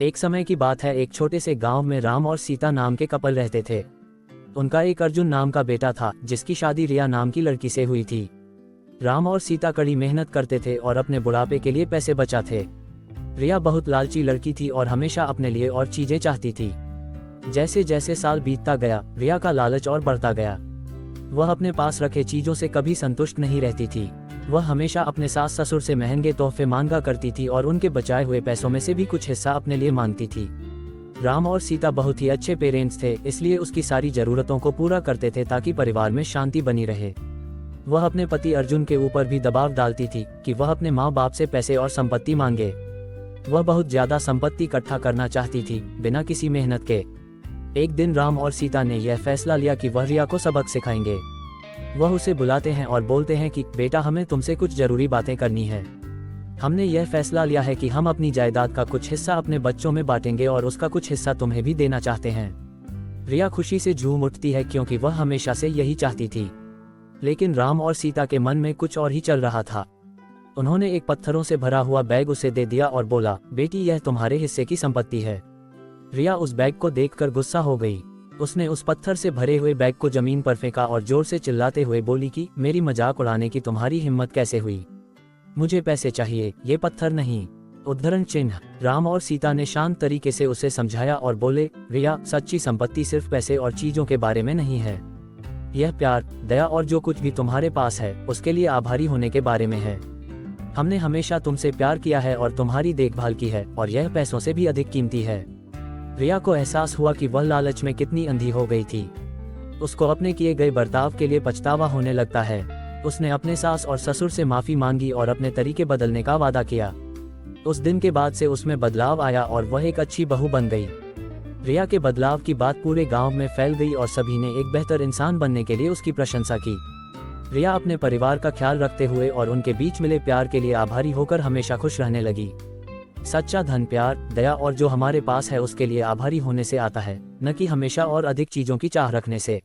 एक समय की बात है, एक छोटे से गांव में राम और सीता नाम के कपल रहते थे। उनका एक अर्जुन नाम का बेटा था, जिसकी शादी रिया नाम की लड़की से हुई थी। राम और सीता कड़ी मेहनत करते थे और अपने बुढ़ापे के लिए पैसे बचाते। रिया बहुत लालची लड़की थी और हमेशा अपने लिए और चीजें चाहती थी। जैसे जैसे साल बीतता गया, रिया का लालच और बढ़ता गया। वह अपने पास रखे चीजों से कभी संतुष्ट नहीं रहती थी। वह हमेशा अपने सास ससुर से महंगे तोहफे मांगा करती थी और उनके बचाए हुए पैसों में से भी कुछ हिस्सा अपने लिए मांगती थी। राम और सीता बहुत ही अच्छे पेरेंट्स थे, इसलिए उसकी सारी जरूरतों को पूरा करते थे ताकि परिवार में शांति बनी रहे। वह अपने पति अर्जुन के ऊपर भी दबाव डालती थी कि वह अपने माँ बाप से पैसे और संपत्ति मांगे। वह बहुत ज्यादा संपत्ति इकट्ठा करना चाहती थी, बिना किसी मेहनत के। एक दिन राम और सीता ने यह फैसला लिया कि वह रिया को सबक सिखाएंगे। वह उसे बुलाते हैं और बोलते हैं कि बेटा, हमें तुमसे कुछ जरूरी बातें करनी है। हमने यह फैसला लिया है कि हम अपनी जायदाद का कुछ हिस्सा अपने बच्चों में बांटेंगे और उसका कुछ हिस्सा तुम्हें भी देना चाहते हैं। रिया खुशी से झूम उठती है, क्योंकि वह हमेशा से यही चाहती थी। लेकिन राम और सीता के मन में कुछ और ही चल रहा था। उन्होंने एक पत्थरों से भरा हुआ बैग उसे दे दिया और बोला, बेटी, यह तुम्हारे हिस्से की संपत्ति है। रिया उस बैग को देखकर गुस्सा हो गई। उसने उस पत्थर से भरे हुए बैग को जमीन पर फेंका और जोर से चिल्लाते हुए बोली कि मेरी मजाक उड़ाने की तुम्हारी हिम्मत कैसे हुई? मुझे पैसे चाहिए, ये पत्थर नहीं। उद्धरण चिन्ह। राम और सीता ने शांत तरीके से उसे समझाया और बोले, रिया, सच्ची संपत्ति सिर्फ पैसे और चीजों के बारे में नहीं है। यह प्यार, दया और जो कुछ भी तुम्हारे पास है उसके लिए आभारी होने के बारे में है। हमने हमेशा तुमसे प्यार किया है और तुम्हारी देखभाल की है, और यह पैसों से भी अधिक कीमती है। रिया को एहसास हुआ कि वह लालच में कितनी अंधी हो गई थी। उसको अपने किए गए बर्ताव के लिए पछतावा होने लगता है। उसने अपने सास और ससुर से माफी मांगी और अपने तरीके बदलने का वादा किया। उस दिन के बाद से उसमें बदलाव आया और वह एक अच्छी बहू बन गई। रिया के बदलाव की बात पूरे गांव में फैल गई और सभी ने एक बेहतर इंसान बनने के लिए उसकी प्रशंसा की। रिया अपने परिवार का ख्याल रखते हुए और उनके बीच मिले प्यार के लिए आभारी होकर हमेशा खुश रहने लगी। सच्चा धन प्यार, दया और जो हमारे पास है उसके लिए आभारी होने से आता है, न कि हमेशा और अधिक चीजों की चाह रखने से।